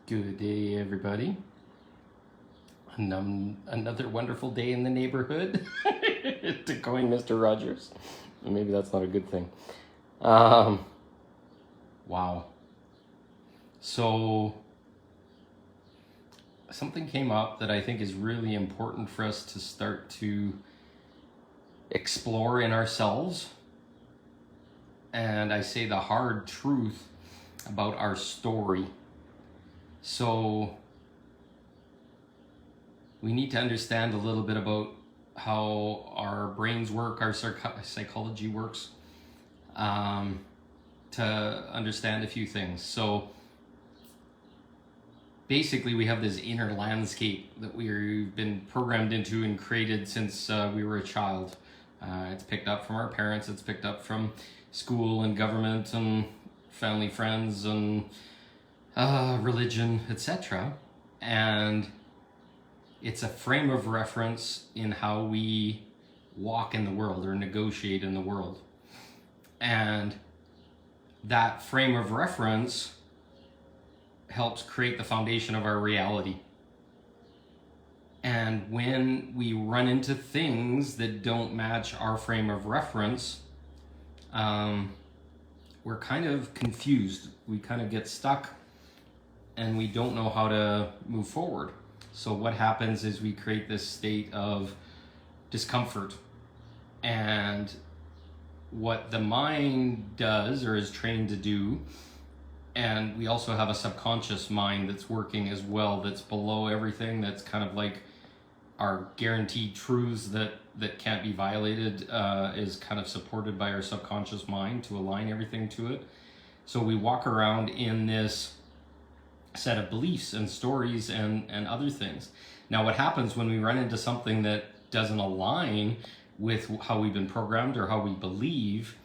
Good day, everybody. Another wonderful day in the neighborhood, to coin Mr. Rogers. Maybe that's not a good thing. Wow. So, something came up that I think is really important for us to start to explore in ourselves. And I say the hard truth about our story. So, we need to understand a little bit about how our brains work, our psychology works, to understand a few things. So basically we have this inner landscape that we've been programmed into and created since we were a child. It's picked up from our parents, it's picked up from school and government and family, friends, and religion, etc. And it's a frame of reference in how we walk in the world or negotiate in the world. And that frame of reference helps create the foundation of our reality. And when we run into things that don't match our frame of reference, we're kind of confused. We kind of get stuck and we don't know how to move forward. So what happens is we create this state of discomfort. And what the mind does, or is trained to do, and we also have a subconscious mind that's working as well, that's below everything, that's kind of like our guaranteed truths that can't be violated, is kind of supported by our subconscious mind to align everything to it. So we walk around in this set of beliefs and stories and other things. Now what happens when we run into something that doesn't align with how we've been programmed or how we believe,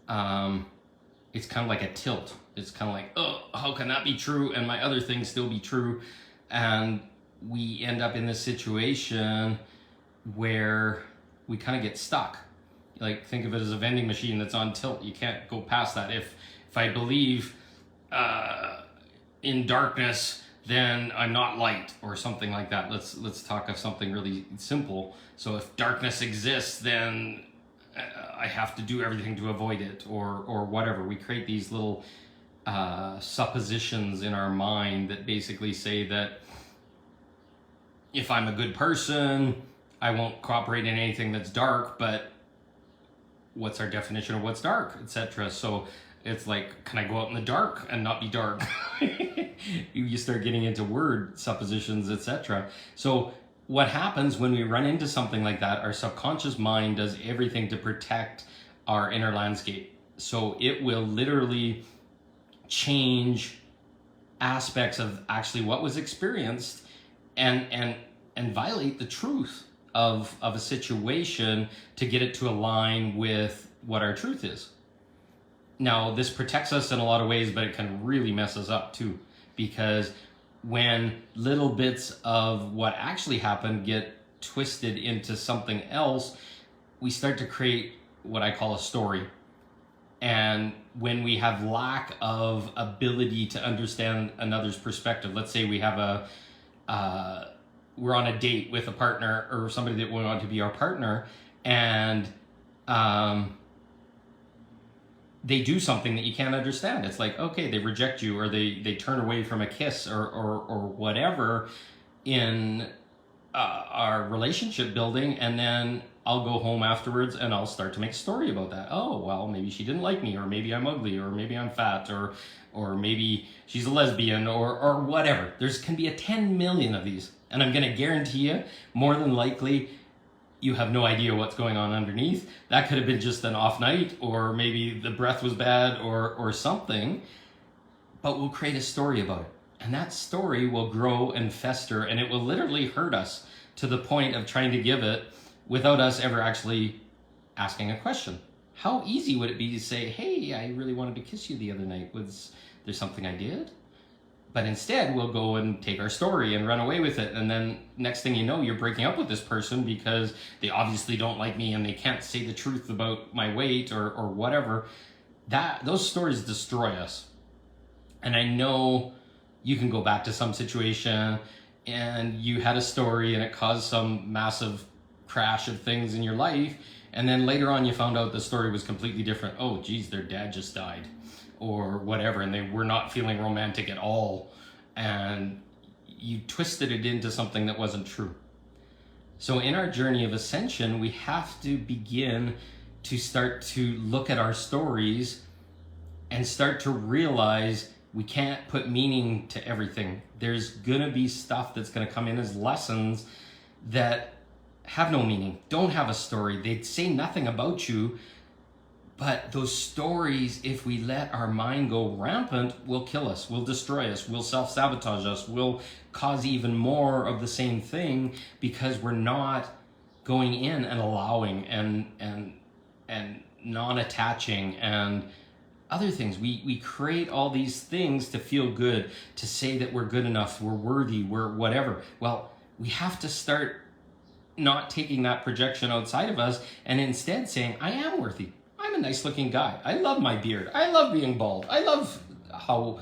it's kind of like a tilt. It's kind of like, oh, how can that be true and my other things still be true? And we end up in this situation where we kind of get stuck. Like, think of it as a vending machine that's on tilt. You can't go past that. If I believe in darkness, then I'm not light, or something like that. Let's talk of something really simple. So if darkness exists, then I have to do everything to avoid it, or whatever. We create these little suppositions in our mind that basically say that if I'm a good person, I won't cooperate in anything that's dark, but what's our definition of what's dark, etc. So it's like, can I go out in the dark and not be dark? You start getting into word suppositions, etc. So what happens when we run into something like that, our subconscious mind does everything to protect our inner landscape. So it will literally change aspects of actually what was experienced and violate the truth of a situation to get it to align with what our truth is. Now, this protects us in a lot of ways, but it can really mess us up too, because when little bits of what actually happened get twisted into something else, we start to create what I call a story. And when we have lack of ability to understand another's perspective, let's say we have we're on a date with a partner or somebody that we want to be our partner, and they do something that you can't understand. It's like, okay, they reject you, or they turn away from a kiss, or whatever in our relationship building, and then I'll go home afterwards and I'll start to make a story about that. Oh, well, maybe she didn't like me, or maybe I'm ugly, or maybe I'm fat, or maybe she's a lesbian, or whatever. There's can be a 10 million of these, and I'm going to guarantee you, more than likely, you have no idea what's going on underneath. That could have been just an off night, or maybe the breath was bad, or something. But we'll create a story about it. And that story will grow and fester, and it will literally hurt us to the point of trying to give it without us ever actually asking a question. How easy would it be to say, hey, I really wanted to kiss you the other night. Was there something I did? But instead, we'll go and take our story and run away with it. And then next thing you know, you're breaking up with this person because they obviously don't like me and they can't say the truth about my weight or whatever. Those stories destroy us. And I know You can go back to some situation and you had a story and it caused some massive crash of things in your life, and then later on you found out the story was completely different. Oh geez, their dad just died or whatever, and they were not feeling romantic at all, and you twisted it into something that wasn't true. So in our journey of ascension, we have to begin to start to look at our stories and start to realize we can't put meaning to everything. There's gonna be stuff that's gonna come in as lessons that have no meaning, don't have a story. They say nothing about you, but those stories, if we let our mind go rampant, will kill us, will destroy us, will self-sabotage us, will cause even more of the same thing, because we're not going in and allowing and non-attaching and other things. We create all these things to feel good, to say that we're good enough, we're worthy, we're whatever. Well, we have to start not taking that projection outside of us and instead saying, I am worthy. I'm a nice looking guy. I love my beard. I love being bald. I love how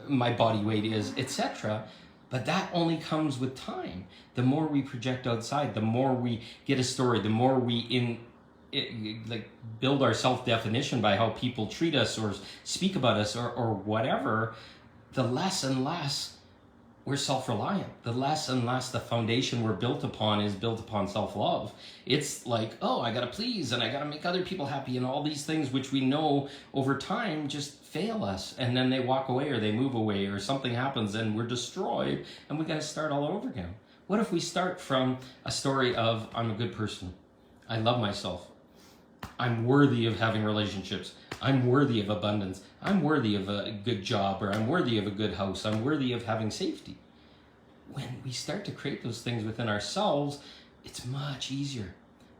my body weight is, etc. But that only comes with time. The more we project outside, the more we get a story, the more we build our self-definition by how people treat us or speak about us or whatever, the less and less we're self-reliant. The less and less the foundation we're built upon is built upon self-love. It's like, oh, I gotta please and I gotta make other people happy and all these things which we know over time just fail us, and then they walk away or they move away or something happens and we're destroyed and we gotta start all over again. What if we start from a story of, I'm a good person, I love myself, I'm worthy of having relationships, I'm worthy of abundance, I'm worthy of a good job, or I'm worthy of a good house, I'm worthy of having safety. When we start to create those things within ourselves, it's much easier.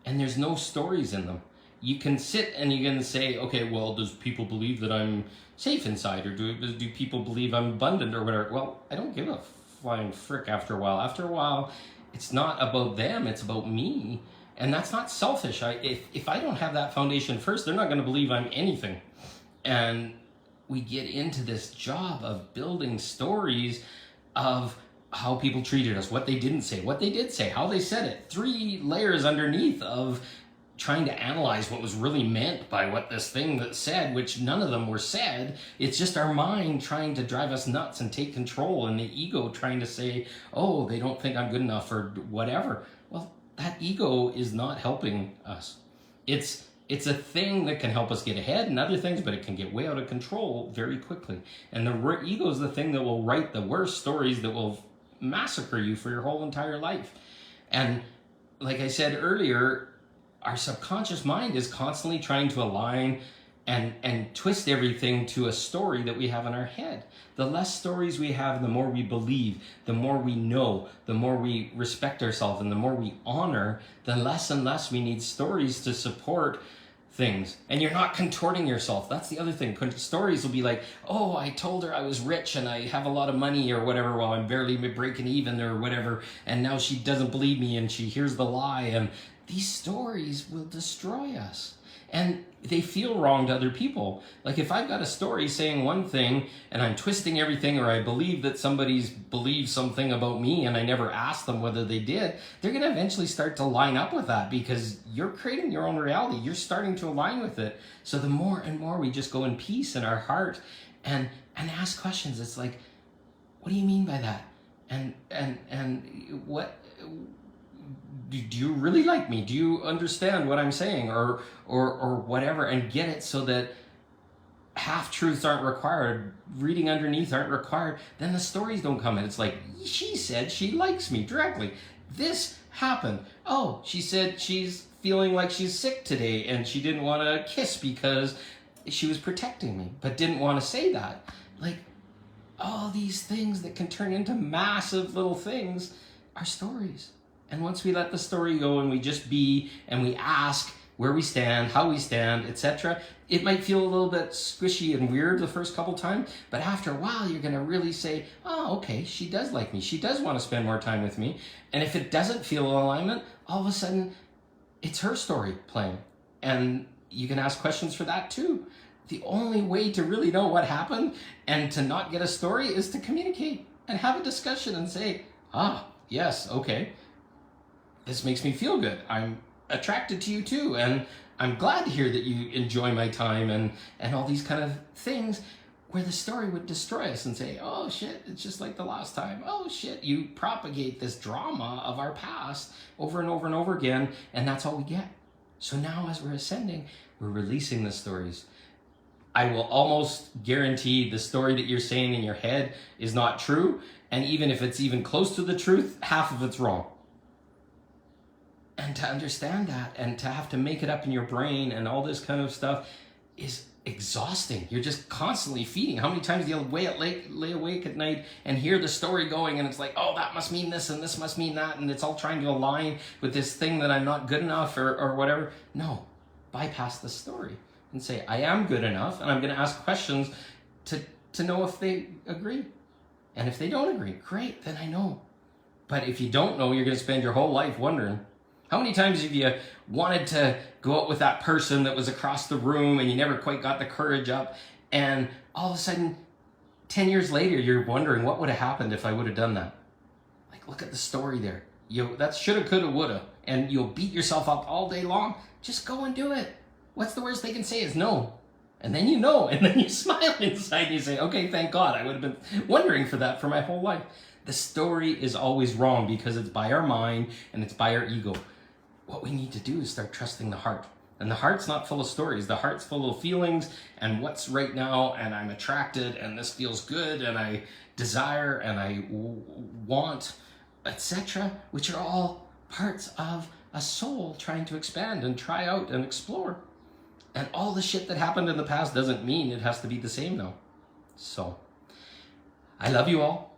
And there's no stories in them. You can sit and you can say, okay, well, does people believe that I'm safe inside? Or do people believe I'm abundant or whatever? Well, I don't give a flying frick after a while. After a while, it's not about them, it's about me. And that's not selfish. If I don't have that foundation first, they're not going to believe I'm anything. And we get into this job of building stories of how people treated us, what they didn't say, what they did say, how they said it. 3 layers underneath of trying to analyze what was really meant by what this thing that said, which none of them were said. It's just our mind trying to drive us nuts and take control, and the ego trying to say, oh, they don't think I'm good enough or whatever. Well, that ego is not helping us. It's a thing that can help us get ahead and other things, but it can get way out of control very quickly. And the ego is the thing that will write the worst stories that will massacre you for your whole entire life. And like I said earlier, our subconscious mind is constantly trying to align and twist everything to a story that we have in our head. The less stories we have, the more we believe, the more we know, the more we respect ourselves, and the more we honor, the less and less we need stories to support things. And you're not contorting yourself. That's the other thing. Stories will be like, oh, I told her I was rich and I have a lot of money or whatever while I'm barely breaking even or whatever, and now she doesn't believe me and she hears the lie. And these stories will destroy us. And they feel wrong to other people. Like if I've got a story saying one thing and I'm twisting everything, or I believe that somebody's believed something about me and I never asked them whether they did, they're going to eventually start to line up with that, because you're creating your own reality. You're starting to align with it. So the more and more we just go in peace in our heart and ask questions. It's like, what do you mean by that? And what... Do you really like me? Do you understand what I'm saying, or whatever, and get it so that half-truths aren't required, reading underneath aren't required, then the stories don't come in. It's like, she said she likes me directly. This happened. Oh, she said she's feeling like she's sick today and she didn't want to kiss because she was protecting me, but didn't want to say that. Like, all these things that can turn into massive little things are stories. And once we let the story go and we just be and we ask where we stand, how we stand, etc., it might feel a little bit squishy and weird the first couple times, but after a while you're going to really say, oh, okay, she does like me. She does want to spend more time with me. And if it doesn't feel alignment, all of a sudden it's her story playing. And you can ask questions for that too. The only way to really know what happened and to not get a story is to communicate. and have a discussion and say, ah, yes, okay, this makes me feel good. I'm attracted to you too, and I'm glad to hear that you enjoy my time, and all these kind of things, where the story would destroy us and say, oh shit, it's just like the last time. Oh shit, you propagate this drama of our past over and over and over again, and that's all we get. So now as we're ascending, we're releasing the stories. I will almost guarantee the story that you're saying in your head is not true, and even if it's even close to the truth, half of it's wrong. And to understand that and to have to make it up in your brain and all this kind of stuff is exhausting. You're just constantly feeding. How many times do you lay awake at night and hear the story going, and it's like, oh, that must mean this and this must mean that, and it's all trying to align with this thing that I'm not good enough or whatever. No, bypass the story and say, I am good enough, and I'm going to ask questions to know if they agree. And if they don't agree, great, then I know. But if you don't know, you're going to spend your whole life wondering. How many times have you wanted to go out with that person that was across the room and you never quite got the courage up, and all of a sudden 10 years later you're wondering what would have happened if I would have done that? Like, look at the story there. That's shoulda, coulda, woulda, and you'll beat yourself up all day long. Just go and do it. What's the worst they can say is no? And then you know, and then you smile inside and you say, okay, thank God, I would have been wondering for that for my whole life. The story is always wrong because it's by our mind and it's by our ego. What we need to do is start trusting the heart. And the heart's not full of stories. The heart's full of feelings and what's right now, and I'm attracted, and this feels good, and I desire, and I want, etc., which are all parts of a soul trying to expand and try out and explore. And all the shit that happened in the past doesn't mean it has to be the same now. So, I love you all.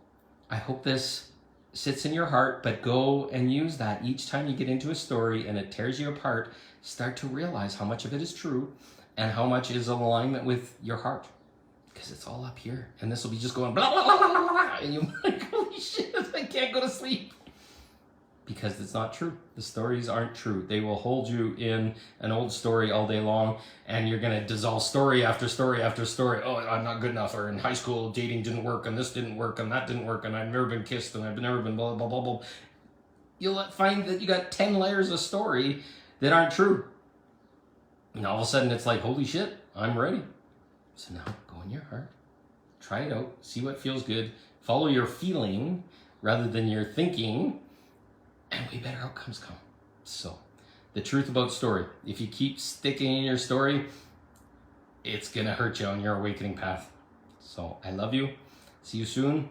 I hope this sits in your heart, but go and use that each time you get into a story and it tears you apart. Start to realize how much of it is true and how much is in alignment with your heart, because it's all up here, and this will be just going blah blah blah blah blah, and you're like, holy shit, I can't go to sleep, because it's not true. The stories aren't true. They will hold you in an old story all day long, and you're going to dissolve story after story after story. Oh, I'm not good enough, or in high school dating didn't work, and this didn't work, and that didn't work, and I've never been kissed, and I've never been blah blah blah blah. You'll find that you got 10 layers of story that aren't true. And all of a sudden it's like, holy shit, I'm ready. So now go in your heart, try it out, see what feels good, follow your feeling rather than your thinking, and way better outcomes come. So, the truth about story. If you keep sticking in your story, it's going to hurt you on your awakening path. So, I love you. See you soon.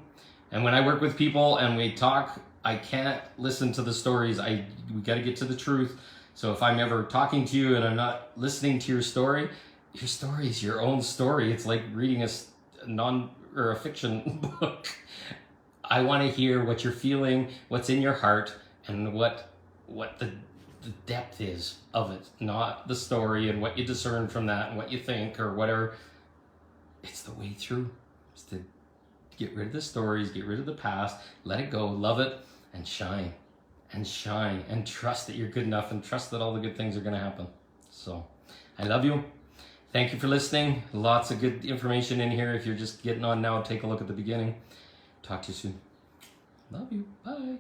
And when I work with people and we talk, I can't listen to the stories. We got to get to the truth. So if I'm ever talking to you and I'm not listening to your story is your own story. It's like reading a fiction book. I want to hear what you're feeling, what's in your heart, and what the depth is of it, not the story and what you discern from that and what you think or whatever. It's the way through. It's to get rid of the stories, get rid of the past, let it go, love it, and shine. And shine and trust that you're good enough and trust that all the good things are going to happen. So, I love you. Thank you for listening. Lots of good information in here. If you're just getting on now, take a look at the beginning. Talk to you soon. Love you. Bye.